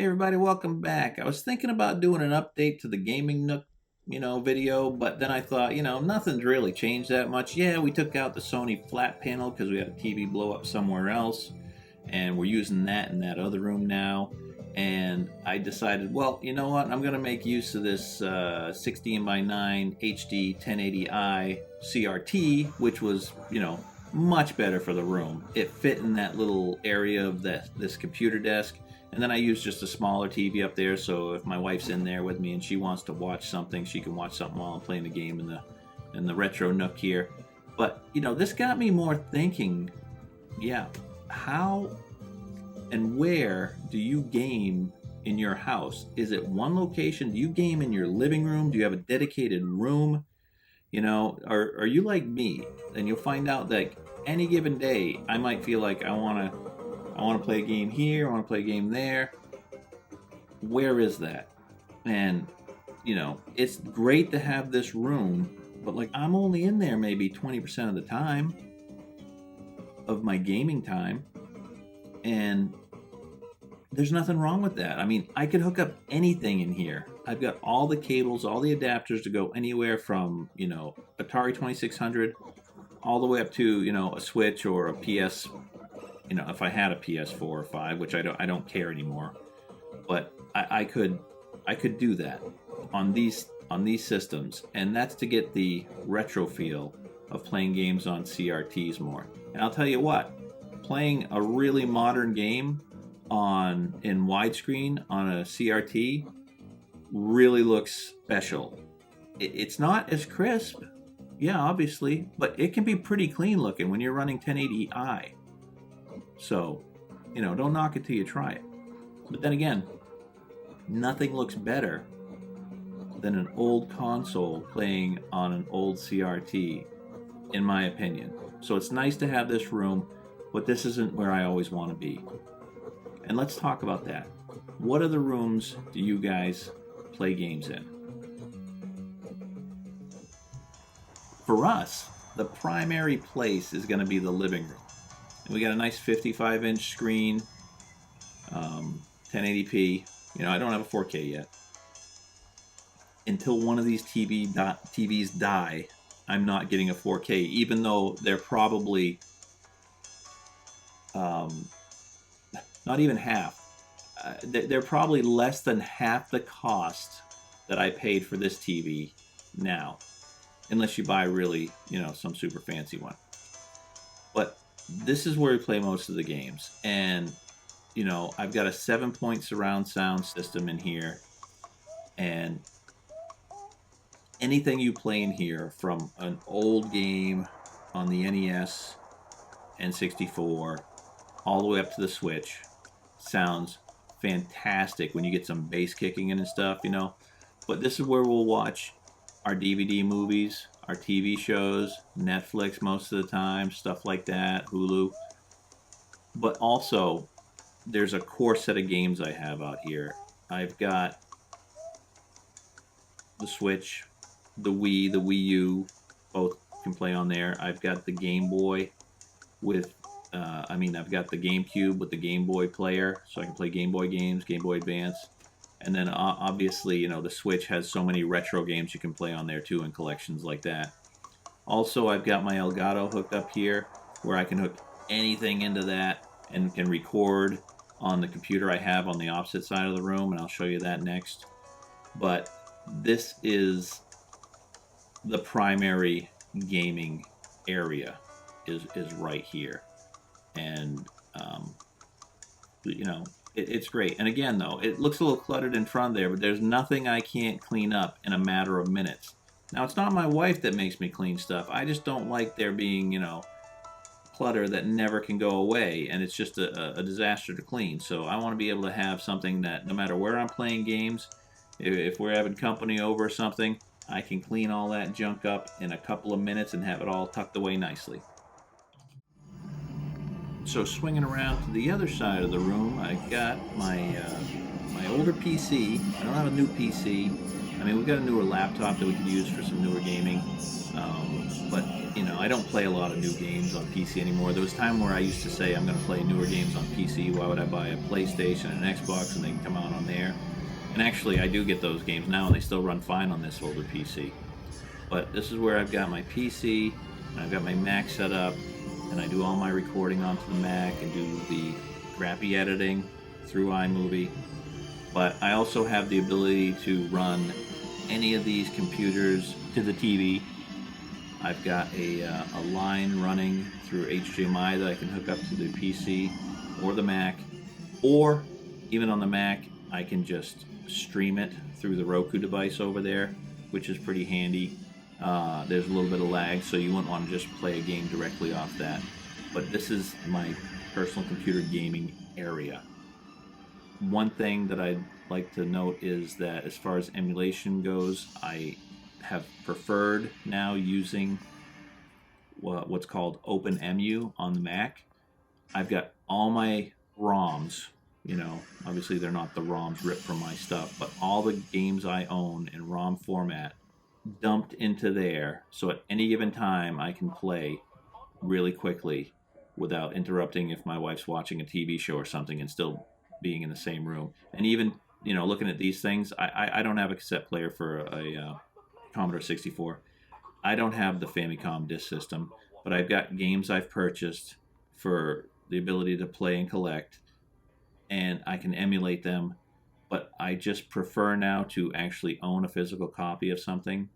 Hey everybody, welcome back. I was thinking about doing an update to the gaming Nook, video, but then I thought, nothing's really changed that much. Yeah, we took out the Sony flat panel because we had a TV blow up somewhere else, and we're using that in that other room now. And I decided, well, you know what? I'm going to make use of this 16 by 9 HD 1080i CRT, which was, much better for the room. It fit in that little area of this computer desk. And then I use just a smaller TV up there, so if my wife's in there with me and she wants to watch something, she can watch something while I'm playing the game in the retro Nook here. But this got me more thinking. Yeah, how and where do you game in your house? Is it one location? Do you game in your living room? Do you have a dedicated room? Are you like me? And you'll find out that any given day, I might feel like I want to play a game here, I want to play a game there. Where is that? And, it's great to have this room, but like I'm only in there maybe 20% of the time of my gaming time. And there's nothing wrong with that. I mean, I could hook up anything in here. I've got all the cables, all the adapters to go anywhere from, Atari 2600 all the way up to, a Switch or a PS. If I had a PS4 or 5, which I don't care anymore, but I could do that on these systems, and that's to get the retro feel of playing games on CRTs more. And I'll tell you what, playing a really modern game in widescreen on a CRT really looks special. It's not as crisp, yeah, obviously, but it can be pretty clean looking when you're running 1080i. So, don't knock it till you try it. But then again, nothing looks better than an old console playing on an old CRT, in my opinion. So it's nice to have this room, but this isn't where I always want to be. And let's talk about that. What other rooms do you guys play games in? For us, the primary place is going to be the living room. We got a nice 55-inch screen, 1080p. I don't have a 4K yet. Until one of these TVs die, I'm not getting a 4K, even though they're probably not even half. They're probably less than half the cost that I paid for this TV now, unless you buy really, some super fancy one. But this is where we play most of the games, and I've got a 7-point surround sound system in here, and anything you play in here, from an old game on the NES, N64, all the way up to the Switch, sounds fantastic when you get some bass kicking in and stuff. But this is where we'll watch our DVD movies, our TV shows, Netflix most of the time, stuff like that, Hulu. But also, there's a core set of games I have out here. I've got the Switch, the Wii, the Wii U, both can play on there. I've got the Game Boy I've got the GameCube with the Game Boy player, so I can play Game Boy games, Game Boy Advance. And then obviously, the Switch has so many retro games you can play on there too, in collections like that. Also, I've got my Elgato hooked up here, where I can hook anything into that and can record on the computer I have on the opposite side of the room, and I'll show you that next. But this is the primary gaming area, is right here. And, it's great. And again, though, it looks a little cluttered in front there, but there's nothing I can't clean up in a matter of minutes. Now, it's not my wife that makes me clean stuff. I just don't like there being, clutter that never can go away, and it's just a disaster to clean. So I want to be able to have something that no matter where I'm playing games, if we're having company over or something, I can clean all that junk up in a couple of minutes and have it all tucked away nicely. So swinging around to the other side of the room, I got my older PC. I don't have a new PC. I mean, we've got a newer laptop that we could use for some newer gaming. But I don't play a lot of new games on PC anymore. There was a time where I used to say I'm going to play newer games on PC. Why would I buy a PlayStation and an Xbox and they can come out on there? And actually, I do get those games now, and they still run fine on this older PC. But this is where I've got my PC, and I've got my Mac set up, and I do all my recording onto the Mac and do the crappy editing through iMovie. But I also have the ability to run any of these computers to the TV. I've got a line running through HDMI that I can hook up to the PC or the Mac, or even on the Mac, I can just stream it through the Roku device over there, which is pretty handy. There's a little bit of lag, so you wouldn't want to just play a game directly off that. But this is my personal computer gaming area. One thing that I'd like to note is that as far as emulation goes, I have preferred now using what's called OpenEMU on the Mac. I've got all my ROMs, obviously they're not the ROMs ripped from my stuff, but all the games I own in ROM format dumped into there, so at any given time I can play really quickly without interrupting if my wife's watching a TV show or something and still being in the same room. And even, looking at these things, I don't have a cassette player for a Commodore 64. I don't have the Famicom disk system, but I've got games I've purchased for the ability to play and collect, and I can emulate them, but I just prefer now to actually own a physical copy of something.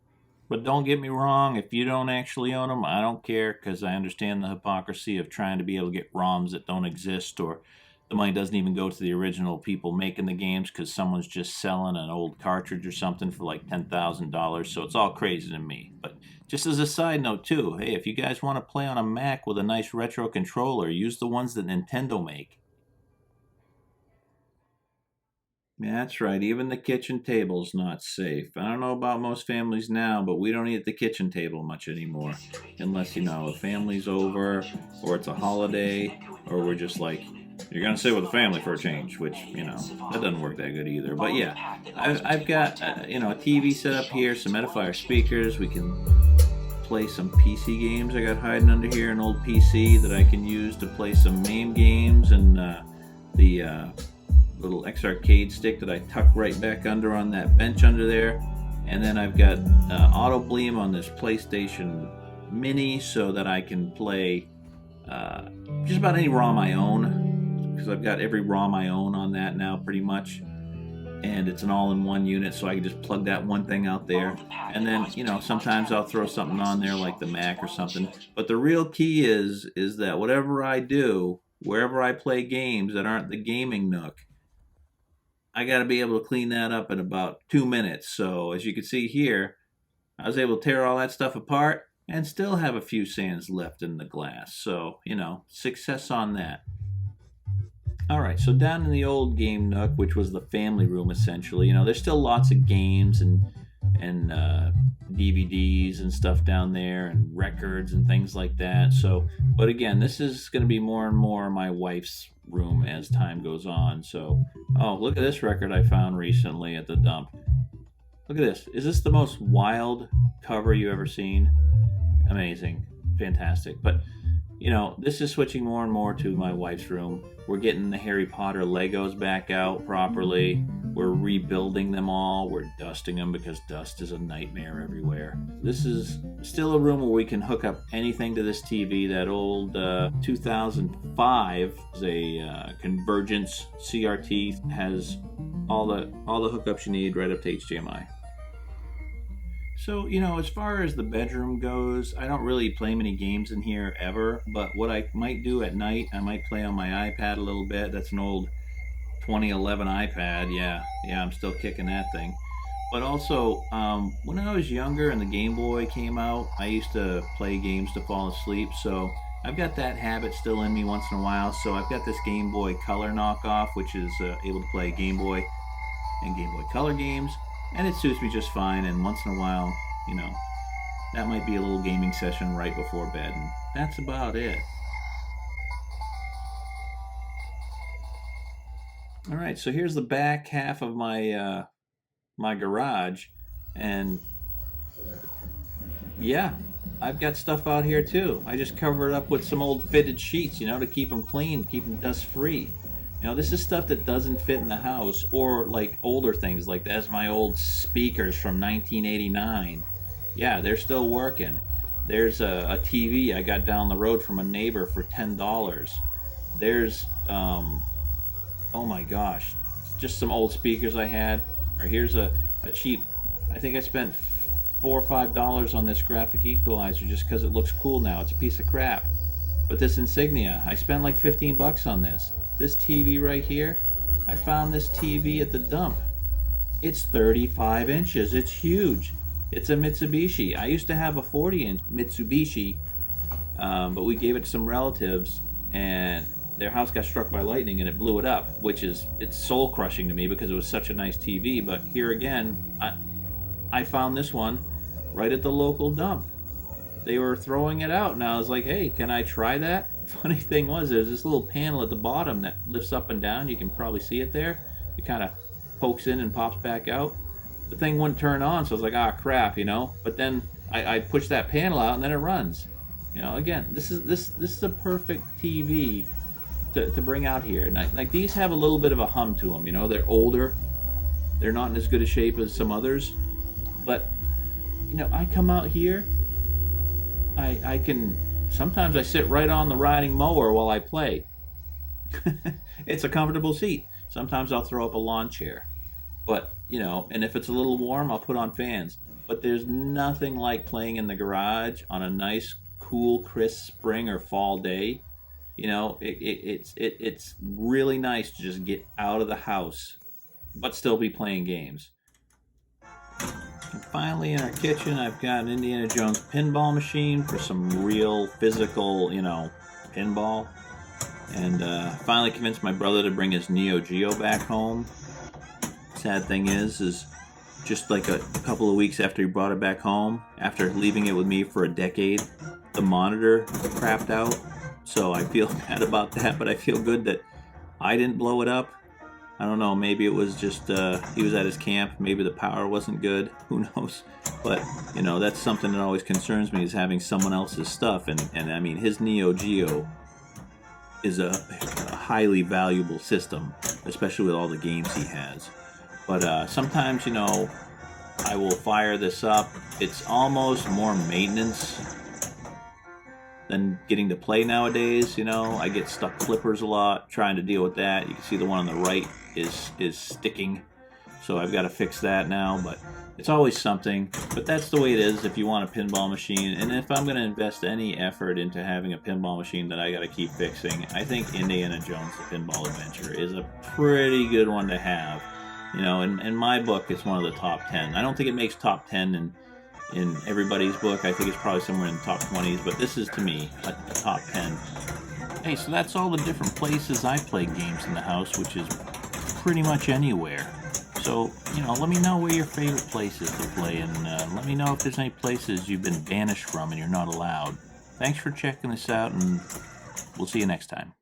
But don't get me wrong, if you don't actually own them, I don't care, because I understand the hypocrisy of trying to be able to get ROMs that don't exist, or the money doesn't even go to the original people making the games because someone's just selling an old cartridge or something for like $10,000. So it's all crazy to me. But just as a side note too, hey, if you guys want to play on a Mac with a nice retro controller, use the ones that Nintendo make. Yeah, that's right. Even the kitchen table's not safe. I don't know about most families now, but we don't eat at the kitchen table much anymore. Unless, a family's over, or it's a holiday, or we're just like, you're going to sit with the family for a change, which, that doesn't work that good either. But yeah, I've got, a TV set up here, some Edifier speakers. We can play some PC games. I got hiding under here an old PC that I can use to play some MAME games, and the little X arcade stick that I tuck right back under on that bench under there. And then I've got Auto Bleem on this PlayStation Mini so that I can play just about any ROM I own, because I've got every ROM I own on that now pretty much, and it's an all-in-one unit, so I can just plug that one thing out there. And then, sometimes I'll throw something on there like the Mac or something. But the real key is that whatever I do, wherever I play games that aren't the gaming Nook, I got to be able to clean that up in about 2 minutes. So as you can see here, I was able to tear all that stuff apart and still have a few sands left in the glass. So, success on that. All right, so down in the old game Nook, which was the family room essentially, there's still lots of games and DVDs and stuff down there, and records and things like that. So, but again, this is going to be more and more my wife's room as time goes on. So, oh, look at this record I found recently at the dump. Look at this. Is this the most wild cover you ever seen? Amazing. Fantastic. But, this is switching more and more to my wife's room. We're getting the Harry Potter Legos back out properly. We're rebuilding them all. We're dusting them because dust is a nightmare everywhere. This is still a room where we can hook up anything to this TV. That old 2005 is a Convergence CRT, has all the hookups you need right up to HDMI. So, as far as the bedroom goes, I don't really play many games in here ever, but what I might do at night, I might play on my iPad a little bit. That's an old 2011 iPad. Yeah, I'm still kicking that thing. But also, when I was younger and the Game Boy came out, I used to play games to fall asleep, so I've got that habit still in me once in a while. So I've got this Game Boy Color knockoff, which is able to play Game Boy and Game Boy Color games, and it suits me just fine. And once in a while, that might be a little gaming session right before bed, and that's about it. All right, so here's the back half of my my garage, and yeah, I've got stuff out here too. I just cover it up with some old fitted sheets, you know, to keep them clean, keep them dust free. You know, this is stuff that doesn't fit in the house, or like older things like that's my old speakers from 1989. Yeah, they're still working. There's a TV I got down the road from a neighbor for $10. There's oh my gosh, just some old speakers I had. Or here's a cheap, I think I spent $4 or $5 on this graphic equalizer just because it looks cool now. It's a piece of crap. But this Insignia, I spent like 15 bucks on this. This TV right here, I found this TV at the dump. It's 35 inches. It's huge. It's a Mitsubishi. I used to have a 40-inch Mitsubishi, but we gave it to some relatives, and their house got struck by lightning and it blew it up, which is, it's soul crushing to me because it was such a nice TV. But here again, I found this one right at the local dump. They were throwing it out, and I was like, hey, can I try that? Funny thing was, there's this little panel at the bottom that lifts up and down. You can probably see it there. It kind of pokes in and pops back out. The thing wouldn't turn on, so I was like, ah, crap, you know. But then I push that panel out, and then it runs. You know, again, this is a perfect TV to bring out here. And like these have a little bit of a hum to them. You know, they're older. They're not in as good a shape as some others. But you know, I come out here. I can sometimes I sit right on the riding mower while I play. It's a comfortable seat. Sometimes I'll throw up a lawn chair. But, you know, and if it's a little warm, I'll put on fans. But there's nothing like playing in the garage on a nice, cool, crisp spring or fall day. You know, it's really nice to just get out of the house, but still be playing games. And finally, in our kitchen, I've got an Indiana Jones pinball machine for some real physical, you know, pinball. And finally convinced my brother to bring his Neo Geo back home. Sad thing is just like a couple of weeks after he brought it back home, after leaving it with me for a decade, the monitor crapped out. So I feel bad about that, but I feel good that I didn't blow it up. I don't know, maybe it was just he was at his camp, maybe the power wasn't good, who knows. But you know, that's something that always concerns me, is having someone else's stuff. And I mean, his Neo Geo is a highly valuable system, especially with all the games he has. But sometimes, you know, I will fire this up. It's almost more maintenance than getting to play nowadays. You know, I get stuck flippers a lot trying to deal with that. You can see the one on the right is sticking, so I've got to fix that now. But it's always something. But that's the way it is if you want a pinball machine. And if I'm going to invest any effort into having a pinball machine that I got to keep fixing, I think Indiana Jones: The Pinball Adventure is a pretty good one to have. You know, in my book, it's one of the top 10. I don't think it makes top 10 in everybody's book. I think it's probably somewhere in the top 20s, but this is, to me, a top 10. Hey, so that's all the different places I play games in the house, which is pretty much anywhere. So, you know, let me know where your favorite place is to play, and let me know if there's any places you've been banished from and you're not allowed. Thanks for checking this out, and we'll see you next time.